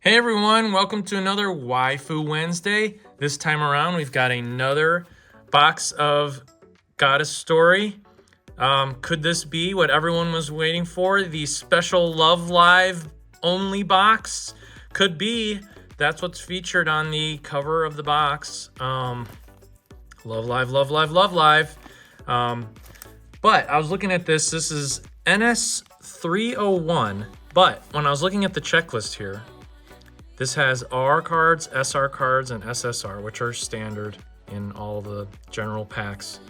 Hey everyone, welcome to another Waifu Wednesday. This time around, we've got another box of Goddess Story. Could this be what everyone was waiting for? The special Love Live only box? Could be. That's what's featured on the cover of the box. Love Live, Love Live, Love Live. But I was looking at this. This is NS-301. But when I was looking at the checklist here, this has R cards, SR cards, and SSR, which are standard in all the general packs.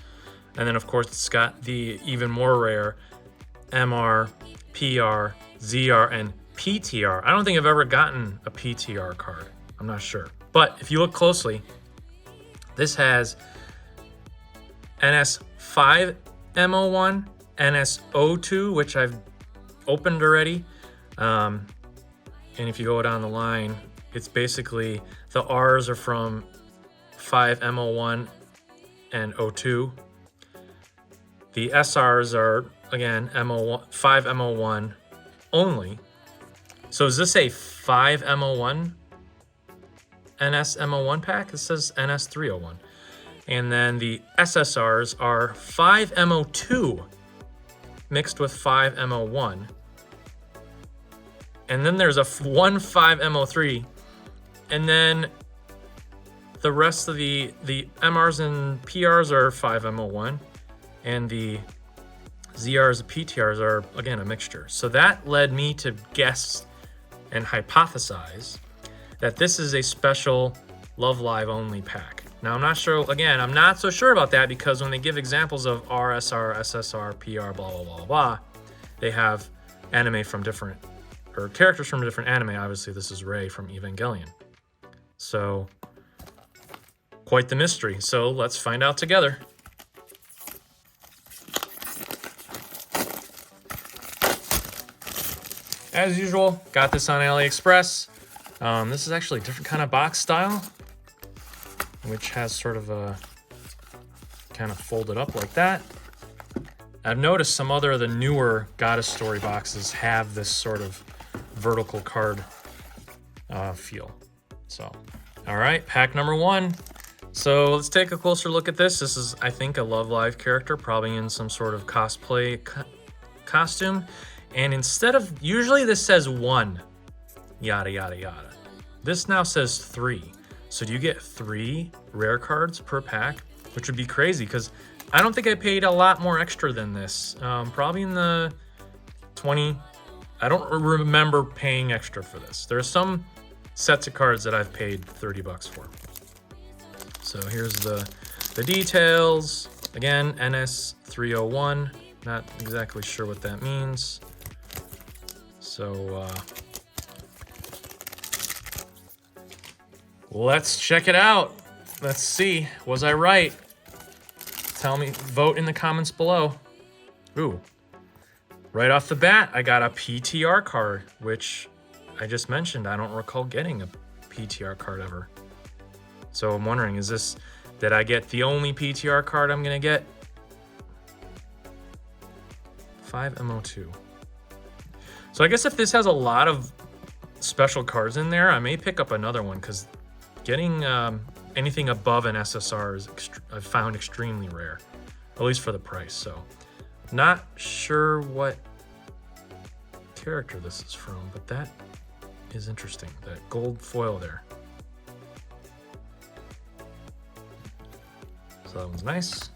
And then, of course, it's got the even more rare MR, PR, ZR, and PTR. I don't think I've ever gotten a PTR card. I'm not sure. But if you look closely, this has NS-501, NS-02, which I've opened already. And if you go down the line, it's basically the R's are from 5M01 and 02. The SRs are, again, 5M01 only. So is this a 5M01 NS-M01 pack? It says NS-301. And then the SSRs are 5M02 mixed with 5M01. And then there's a 5M03, and then the rest of the MRs and PRs are 5M01, and the ZRs and PTRs are, again, a mixture. So that led me to guess and hypothesize that this is a special Love Live only pack. Now, I'm not sure, again, I'm not so sure about that because when they give examples of RSR, SSR, PR, blah, blah, blah, blah, they have anime from different or characters from a different anime. Obviously, this is Rei from Evangelion. So, quite the mystery. So, let's find out together. As usual, got this on AliExpress. This is actually a different kind of box style, which has sort of a kind of folded up like that. I've noticed some other of the newer Goddess Story boxes have this sort of vertical card feel. So, all right, pack number one. So let's take a closer look at this. This is, I think, a Love Live character, probably in some sort of cosplay costume. And instead of, usually this says 1, yada, yada, yada. This now says 3. So do you get 3 rare cards per pack? Which would be crazy, because I don't think I paid a lot more extra than this. Probably in the 20. I don't remember paying extra for this. There are some sets of cards that I've paid $30 for. So here's the details. Again, NS-301. Not exactly sure what that means. So let's check it out. Let's see. Was I right? Tell me, vote in the comments below. Ooh. Right off the bat, I got a PTR card, which I just mentioned. I don't recall getting a PTR card ever. So I'm wondering, did I get the only PTR card I'm gonna get? 5M02. So I guess if this has a lot of special cards in there, I may pick up another one, because getting anything above an SSR is I've found extremely rare, at least for the price. So not sure what character this is from, but that is interesting. That gold foil there. So that one's nice.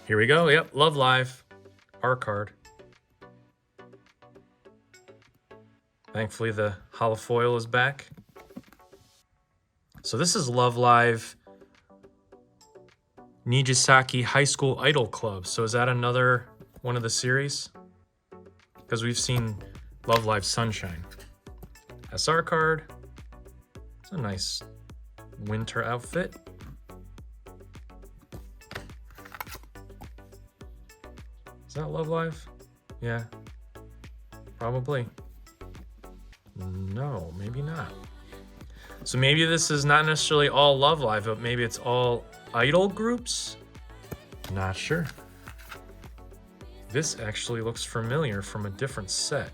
Here we go. Yep, Love Live, R card. Thankfully, the holofoil is back. So this is Love Live Nijisaki High School Idol Club. So is that another one of the series? Because we've seen Love Live Sunshine. SR card. It's a nice winter outfit. Is that Love Live? Yeah. Probably. No, maybe not. So maybe this is not necessarily all Love Live, but maybe it's all idol groups? Not sure. This actually looks familiar from a different set.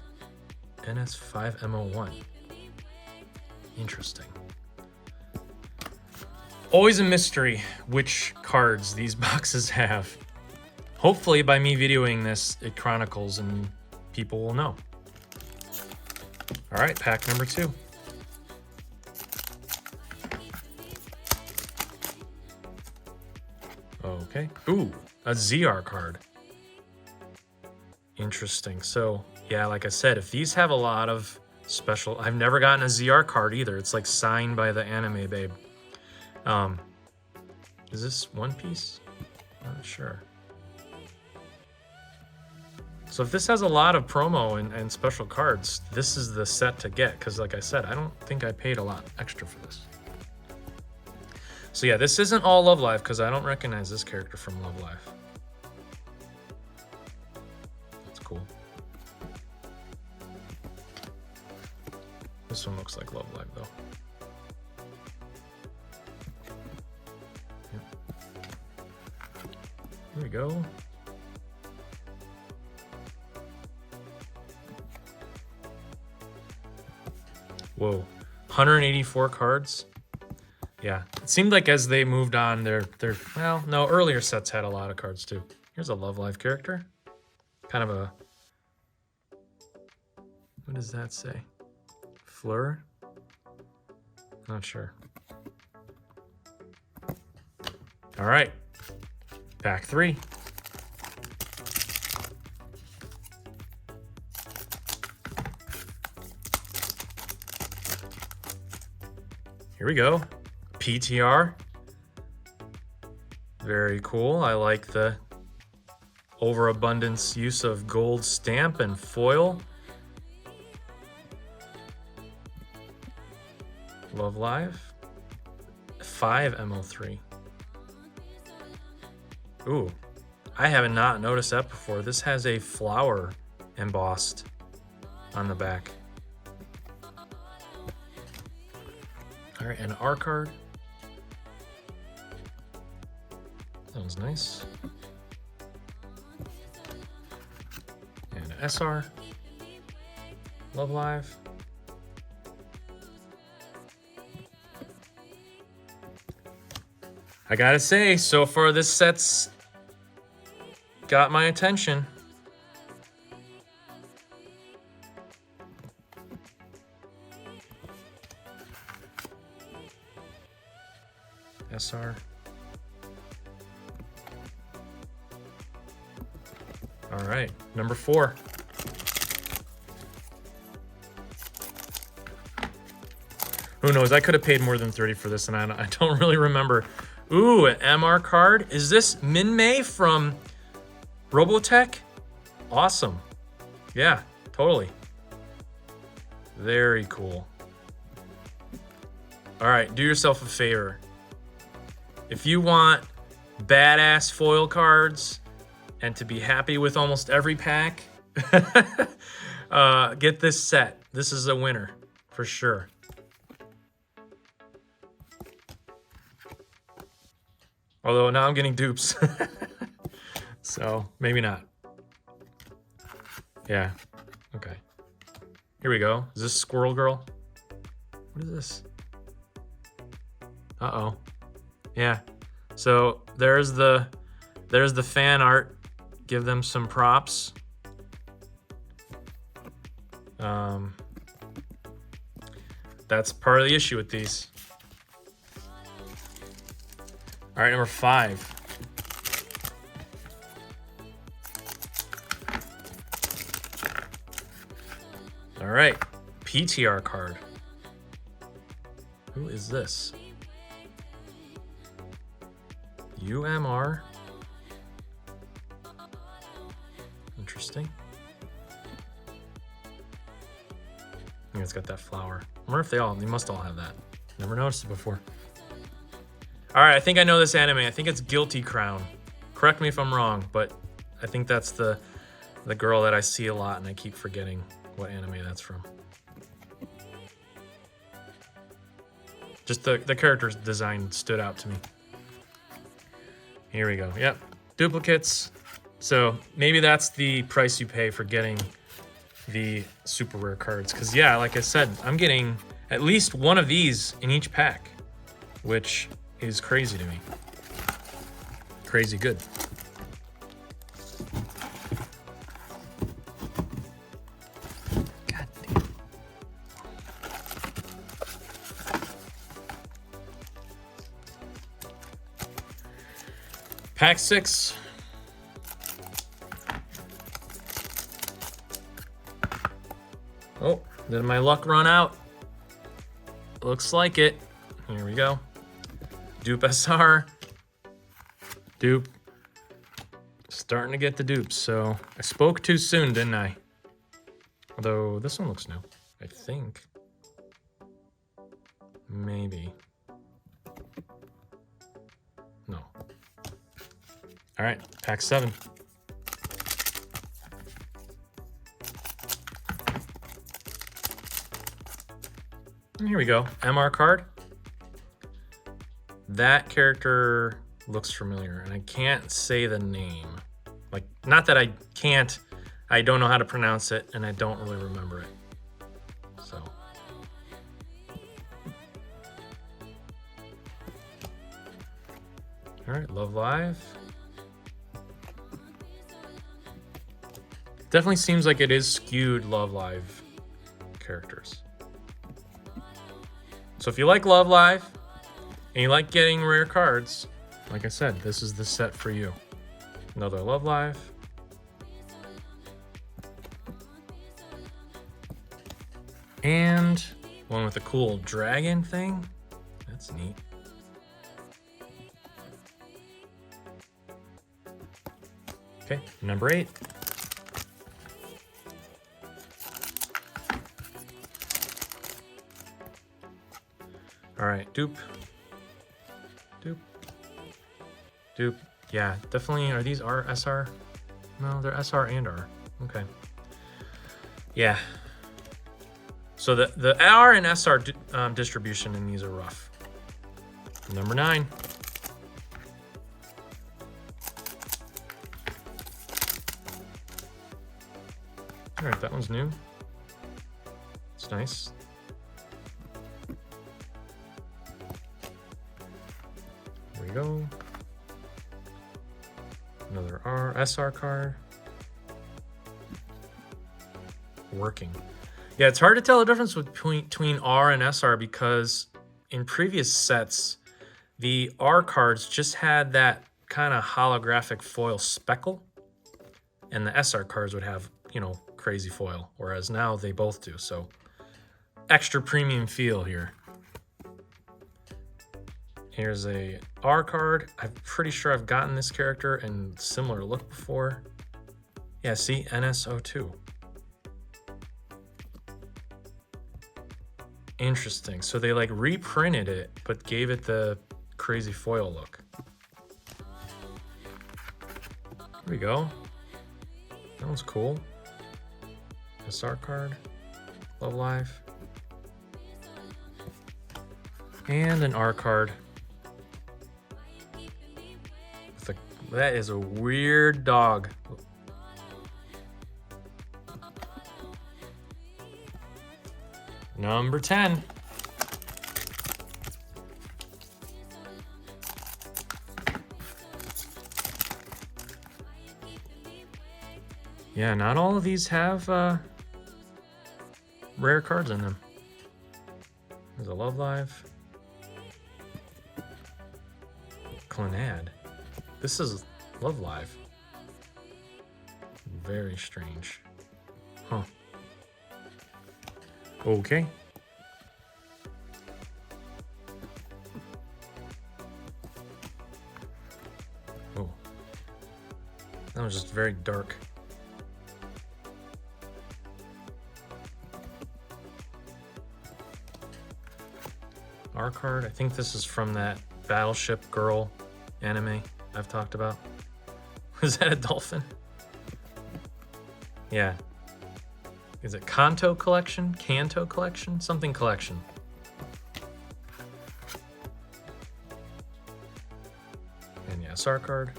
NS-5M01. Interesting. Always a mystery which cards these boxes have. Hopefully by me videoing this, it chronicles and people will know. All right, pack number 2. Okay. Ooh, a ZR card. Interesting. So, yeah, like I said, if these have a lot of special... I've never gotten a ZR card either. It's like signed by the anime babe. Is this One Piece? Not sure. So if this has a lot of promo and special cards, this is the set to get. Because like I said, I don't think I paid a lot extra for this. So yeah, this isn't all Love Live because I don't recognize this character from Love Live. That's cool. This one looks like Love Live though. Yep. Here we go. Whoa, 184 cards. Yeah, it seemed like as they moved on, well, no, earlier sets had a lot of cards too. Here's a Love Live character. Kind of a, what does that say? Fleur? Not sure. All right, pack 3. Here we go. PTR. Very cool. I like the overabundance use of gold stamp and foil. Love Live. 5 MO3. Ooh, I have not noticed that before. This has a flower embossed on the back. All right, an R card. That was nice. And an SR. Love Live. I gotta say, so far this set's got my attention. SR. All right, number 4. Who knows? I could have paid more than 30 for this, and I don't really remember. Ooh, an MR card. Is this Min-Mei from Robotech? Awesome. Yeah, totally. Very cool. All right, do yourself a favor. If you want badass foil cards and to be happy with almost every pack, get this set. This is a winner for sure. Although now I'm getting dupes. So maybe not. Yeah, okay. Here we go. Is this Squirrel Girl? What is this? Uh-oh. Yeah, so there's the fan art. Give them some props. That's part of the issue with these. All right, number 5. All right, PTR card. Who is this? UMR. Interesting. I think it's got that flower. I wonder if they must all have that. Never noticed it before. All right, I think I know this anime. I think it's Guilty Crown. Correct me if I'm wrong, but I think that's the girl that I see a lot, and I keep forgetting what anime that's from. Just the character's design stood out to me. Here we go. Yep, duplicates. So maybe that's the price you pay for getting the super rare cards. Because yeah, like I said, I'm getting at least one of these in each pack, which is crazy to me. Crazy good. God damn. Pack 6. Oh, did my luck run out? Looks like it. Here we go. Dupe SR. Dupe. Starting to get the dupes, so I spoke too soon, didn't I? Although this one looks new, I think. Maybe. No. All right, pack 7. And here we go, MR card. That character looks familiar, and I can't say the name. Like, not that I can't, I don't know how to pronounce it, and I don't really remember it. So. All right, Love Live. Definitely seems like it is skewed Love Live characters. So if you like Love Live, and you like getting rare cards, like I said, this is the set for you. Another Love Live. And one with a cool dragon thing. That's neat. Okay, number 8. All right, dupe. Dupe. Dupe. Yeah, definitely. Are these R, SR? No, they're SR and R. Okay. Yeah. So the R and SR distribution in these are rough. Number 9. All right, that one's new. It's nice. There we go. Another SR card. Working. Yeah, it's hard to tell the difference between R and SR because in previous sets, the R cards just had that kind of holographic foil speckle, and the SR cards would have, you know, crazy foil, whereas now they both do. So extra premium feel here. Here's a R card. I'm pretty sure I've gotten this character in similar look before. Yeah, see, NS-02. Interesting. So they like reprinted it, but gave it the crazy foil look. Here we go. That one's cool. SR card. Love Live. And an R card. That is a weird dog. Number 10. Yeah, not all of these have rare cards in them. There's a Love Live. Clanad. This is Love Live. Very strange. Huh. Okay. Oh. That was just very dark. R card. I think this is from that Battleship Girl anime I've talked about. Was that a dolphin? Yeah. Is it Kanto Collection? Kanto Collection? Something collection. And yeah, SR card.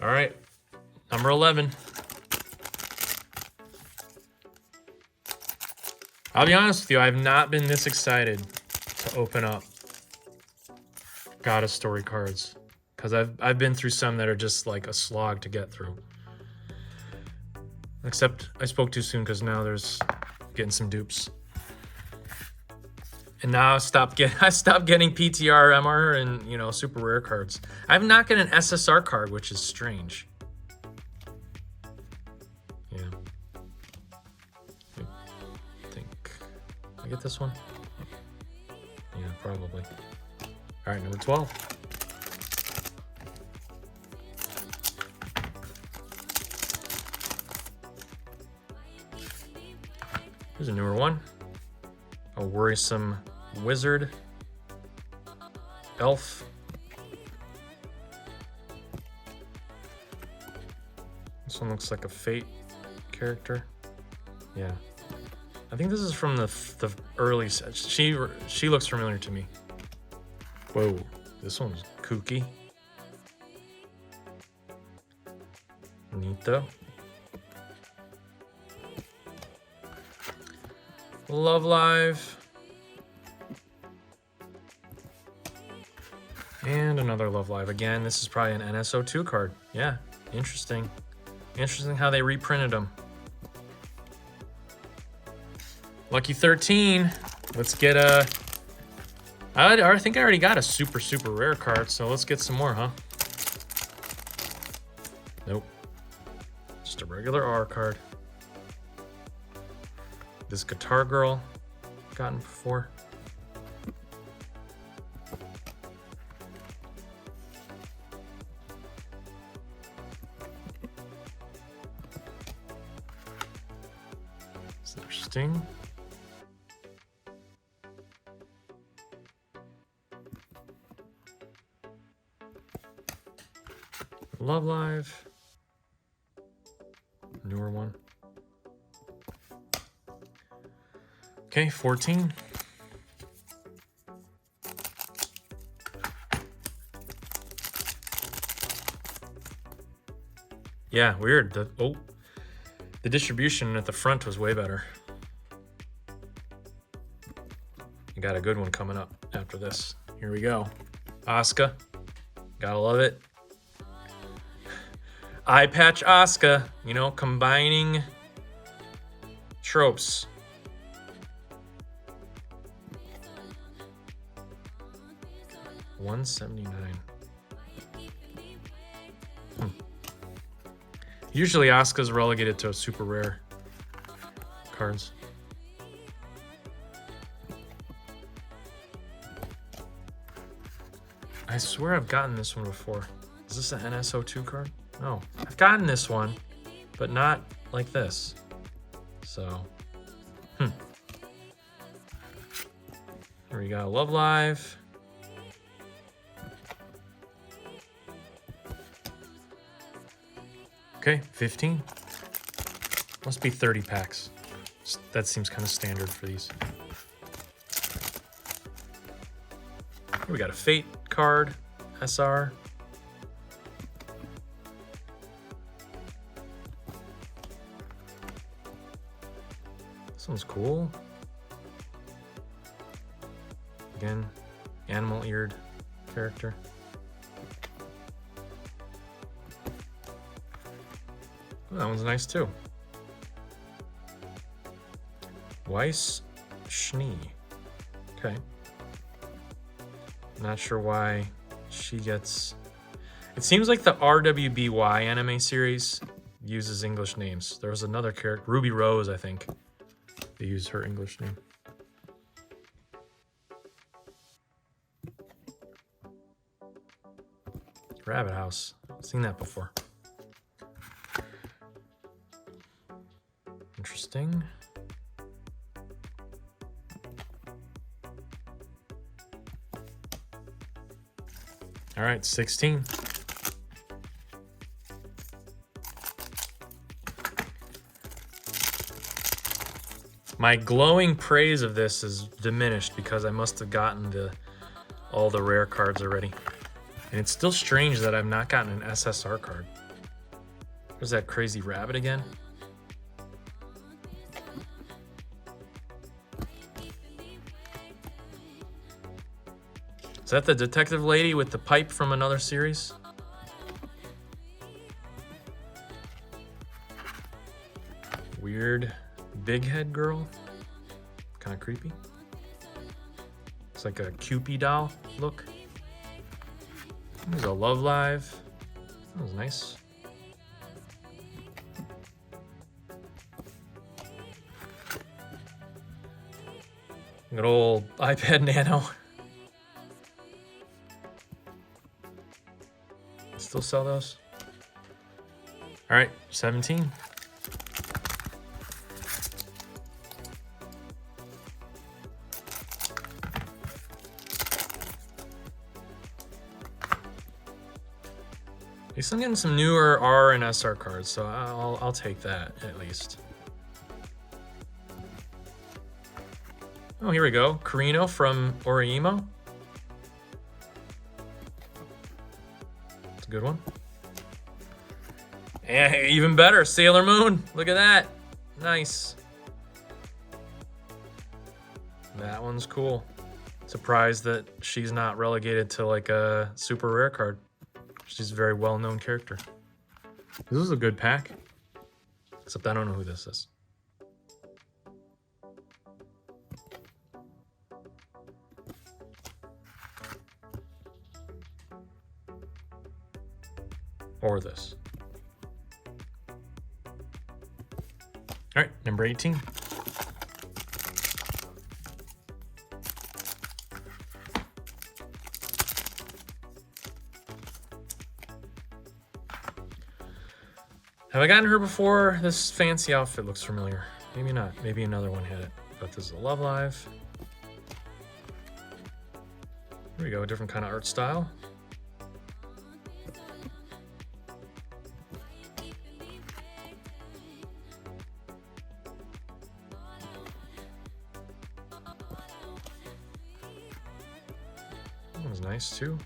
All right, number 11. I'll be honest with you, I've not been this excited to open up God of Story cards, because I've been through some that are just like a slog to get through. Except I spoke too soon, because now there's getting some dupes. And now I stopped getting PTR, MR, and, you know, super rare cards. I've not got an SSR card, which is strange. Yeah. I think I get this one. Yeah, probably. All right, number 12. Here's a newer one. A worrisome wizard. Elf. This one looks like a Fate character. Yeah. I think this is from the early set. She looks familiar to me. Whoa, this one's kooky. Neat though. Love Live. And another Love Live again. This is probably an NS-02 card. Yeah, interesting. Interesting how they reprinted them. Lucky 13. Let's get a... I think I already got a super rare card, so let's get some more, huh? Nope. Just a regular R card. This Guitar Girl, gotten before. It's interesting. Love Live. Newer one. Okay, 14. Yeah, weird. The distribution at the front was way better. You got a good one coming up after this. Here we go. Asuka. Gotta love it. Eye Patch Asuka, you know, combining tropes. $179. Usually Asuka's relegated to super rare cards. I swear I've gotten this one before. Is this an NS-02 card? No, I've gotten this one, but not like this. So, Here we go, Love Live. Okay, 15. Must be 30 packs. That seems kind of standard for these. Here we got a Fate card, SR. This one's cool. Again, animal-eared character. Oh, that one's nice too. Weiss Schnee. Okay. Not sure why she gets... It seems like the RWBY anime series uses English names. There was another character, Ruby Rose, I think. They used her English name. Rabbit House. I've seen that before. Interesting. All right, 16. My glowing praise of this is diminished because I must have gotten all the rare cards already. And it's still strange that I've not gotten an SSR card. There's that crazy rabbit again. Is that the detective lady with the pipe from another series? Weird big head girl. Kind of creepy. It's like a Cupid doll look. There's a Love Live. That was nice. Good old iPad Nano. Still sell those? All right, 17. At least I'm getting some newer R and SR cards, so I'll take that at least. Oh, here we go. Carino from Orimo. It's a good one. And even better, Sailor Moon. Look at that. Nice. That one's cool. Surprised that she's not relegated to like a super rare card. She's a very well-known character. This is a good pack. Except I don't know who this is. Or this. All right, number 18. Have I gotten her before? This fancy outfit looks familiar. Maybe not. Maybe another one had it. But this is a Love Live. Here we go, a different kind of art style. That was nice too.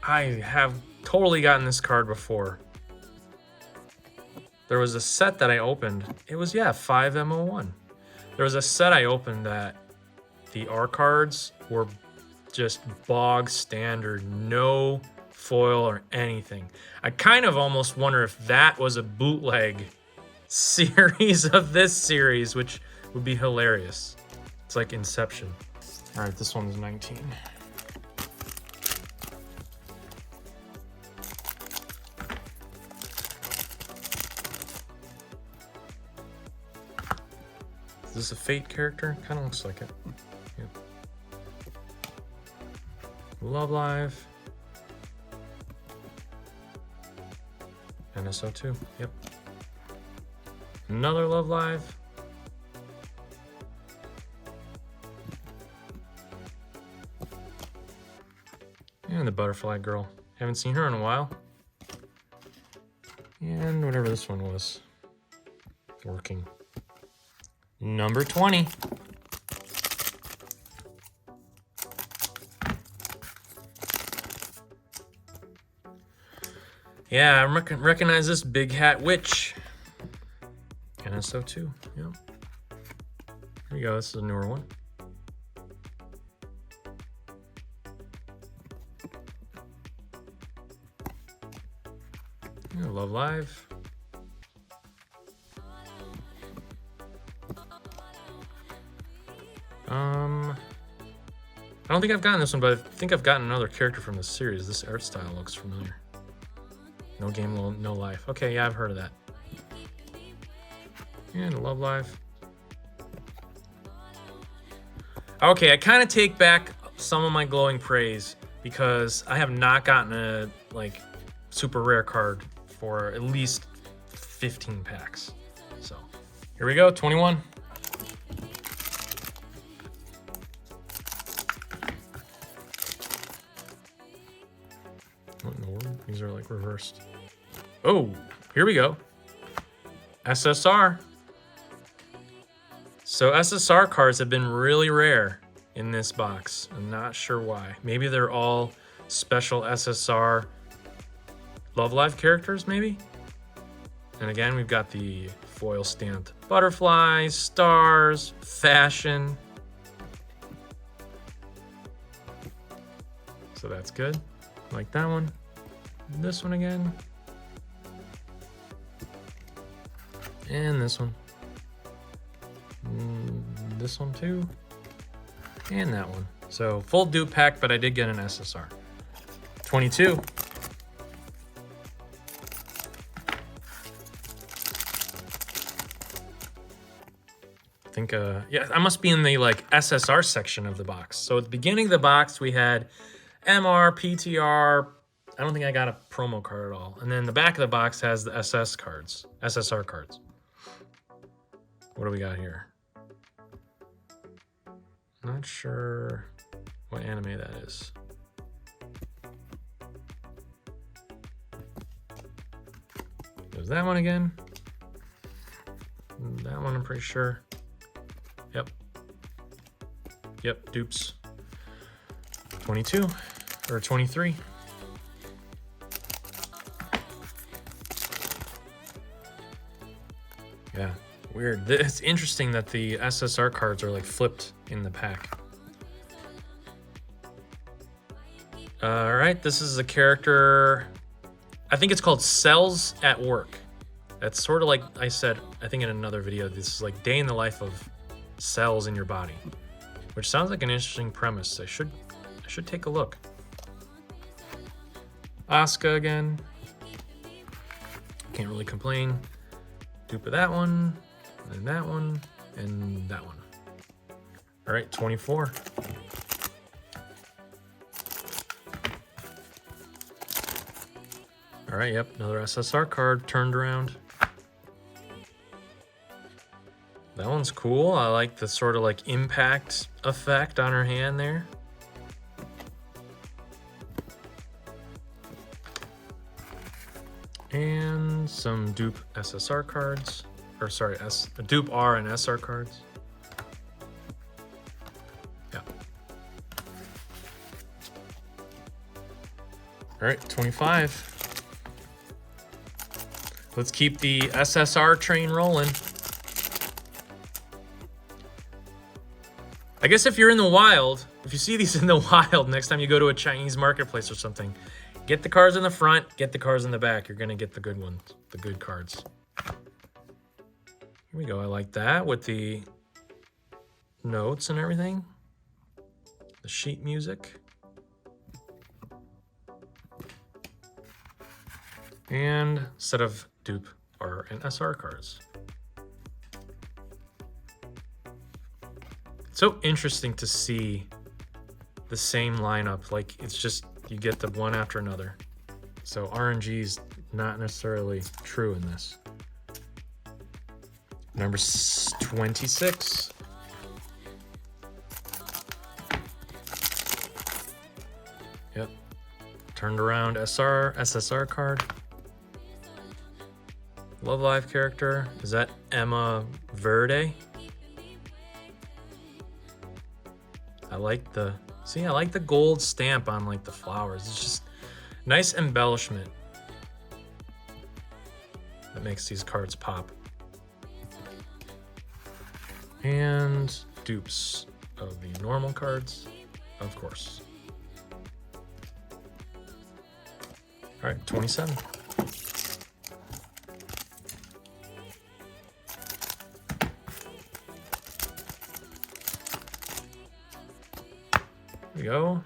I have totally gotten this card before. There was a set that I opened. It was, yeah, 5M01. There was a set I opened that the R cards were just bog standard, no foil or anything. I kind of almost wonder if that was a bootleg series of this series, which would be hilarious. It's like Inception. All right, this one's 19. Is this a Fate character? Kind of looks like it. Yep. Love Live. NS-301. Yep. Another Love Live. And the Butterfly Girl. Haven't seen her in a while. And whatever this one was. Working. Number 20. Yeah, I recognize this Big Hat Witch. NS-301. Yep. Here we go. This is a newer one. Yeah, Love Live. I don't think I've gotten this one, but I think I've gotten another character from this series. This art style looks familiar. No Game, No Life. Okay, yeah, I've heard of that. And Love Live. Okay, I kind of take back some of my glowing praise because I have not gotten a like super rare card for at least 15 packs. So here we go, 21. What in the world? These are like reversed. Oh, here we go. SSR. So SSR cards have been really rare in this box. I'm not sure why. Maybe they're all special SSR Love Live characters, maybe? And again, we've got the foil stamped butterflies, stars, fashion. So that's good. Like that one. This one again. And this one. This one too. And that one. So full dupe pack, but I did get an SSR. 22. I think, yeah, I must be in the like SSR section of the box. So at the beginning of the box, we had MR, PTR. I don't think I got a promo card at all. And then the back of the box has the SSR cards. What do we got here? Not sure what anime that is. There's that one again. That one I'm pretty sure. Yep, dupes. 22 or 23. Yeah, weird. It's interesting that the SSR cards are like flipped in the pack. All right, this is a character. I think it's called Cells at Work. That's sort of like I said, I think in another video, this is like day in the life of cells in your body, which sounds like an interesting premise. I should take a look. Asuka again. Can't really complain. Dupe of that one, and that one, and that one. All right, 24. All right, yep, another SSR card turned around. That one's cool. I like the sort of like impact effect on her hand there. And some dupe SSR cards, or sorry, dupe R and SR cards. Yeah. All right, 25. Let's keep the SSR train rolling. I guess if you're in the wild, if you see these in the wild, next time you go to a Chinese marketplace or something, get the cards in the front, get the cards in the back. You're gonna get the good ones, the good cards. Here we go, I like that with the notes and everything. The sheet music. And a set of dupe R and SR cards. It's so interesting to see the same lineup. Like it's just, you get the one after another. So RNG is not necessarily true in this. Number 26. Yep. Turned around SSR card. Love Live character. Is that Emma Verde? I like the, see, I like the gold stamp on like the flowers. It's just nice embellishment that makes these cards pop. And dupes of the normal cards, of course. All right, 27. Here we go.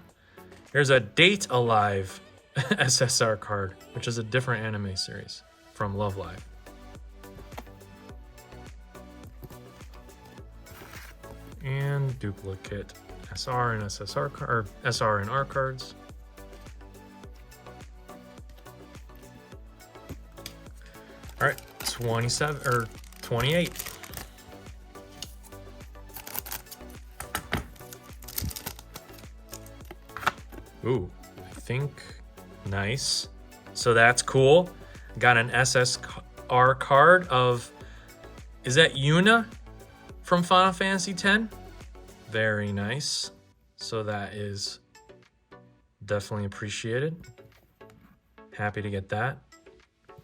Here's a Date Alive SSR card, which is a different anime series from Love Live. And duplicate SR and SSR card, or SR and R cards. All right, 27 or 28. Ooh, I think nice. So that's cool. Got an SSR card of, is that Yuna from Final Fantasy X? Very nice. So that is definitely appreciated. Happy to get that.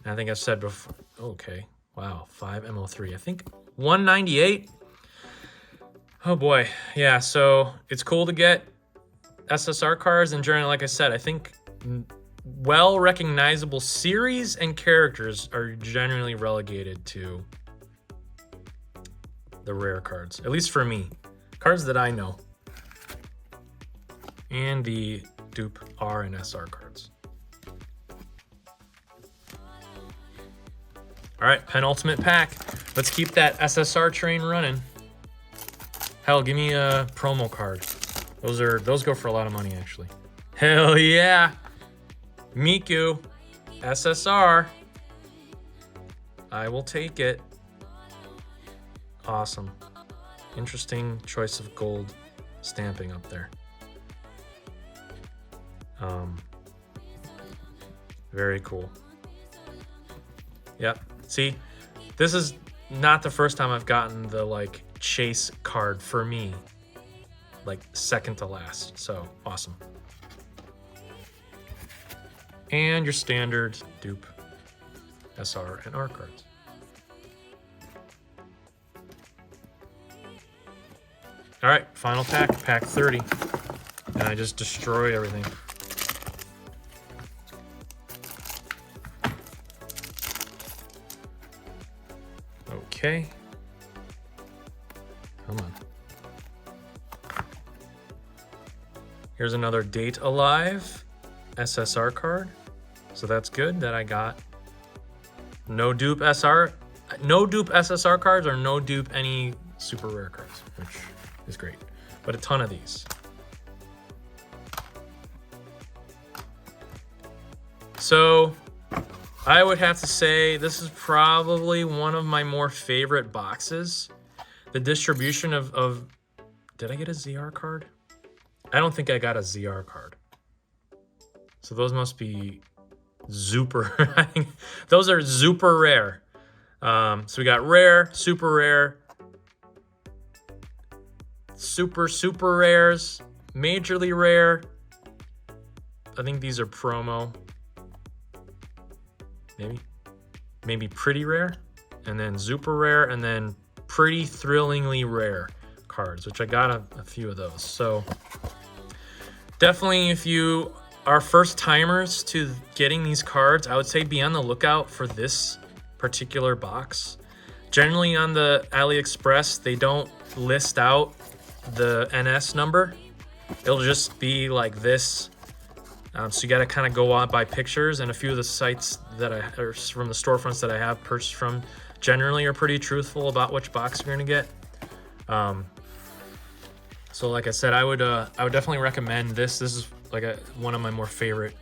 And I think I've said before, okay, Wow, 5 MO3. I think 198. Oh boy. Yeah, so it's cool to get SSR cards, and generally, like I said, I think well recognizable series and characters are generally relegated to the rare cards, at least for me. Cards that I know. And the dupe R and SR cards. All right, penultimate pack. Let's keep that SSR train running. Hell, give me a promo card. Those go for a lot of money, actually. Hell yeah. Miku, SSR. I will take it. Awesome. Interesting choice of gold stamping up there. Very cool. Yep. See, this is not the first time I've gotten the like chase card for me, like second to last. So awesome. And your standard dupe SR and R cards. All right, final pack, pack 30. And I just destroy everything. Okay. Come on. Here's another Date Alive SSR card. So that's good that I got no dupe SR, no dupe SSR cards, or no dupe any super rare cards, which is great. But a ton of these. So I would have to say this is probably one of my more favorite boxes. The distribution of did I get a ZR card? I don't think I got a ZR card. So those must be super, I think those are super rare. So we got rare, super rare, super rares, majorly rare. I think these are promo. Maybe pretty rare, and then super rare, and then pretty thrillingly rare cards, which I got a few of those. So definitely, if you are first timers to getting these cards, I would say be on the lookout for this particular box. Generally on the AliExpress, they don't list out the NS number. It'll just be like this. So you got to kind of go out by pictures, and a few of the sites that or from the storefronts that I have purchased from generally are pretty truthful about which box you're gonna get. So like I said, I would definitely recommend this. This is like one of my more favorite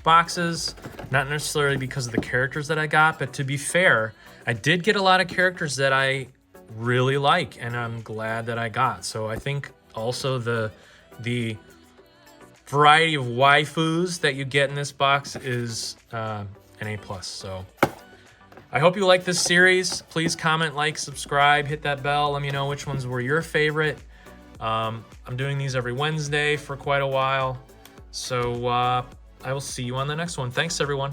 boxes, not necessarily because of the characters that I got, but to be fair, I did get a lot of characters that I really like, and I'm glad that I got. So I think also the variety of waifus that you get in this box is an A+. So I hope you like this series. Please comment, like, subscribe, hit that bell. Let me know which ones were your favorite. I'm doing these every Wednesday for quite a while. So I will see you on the next one. Thanks, everyone.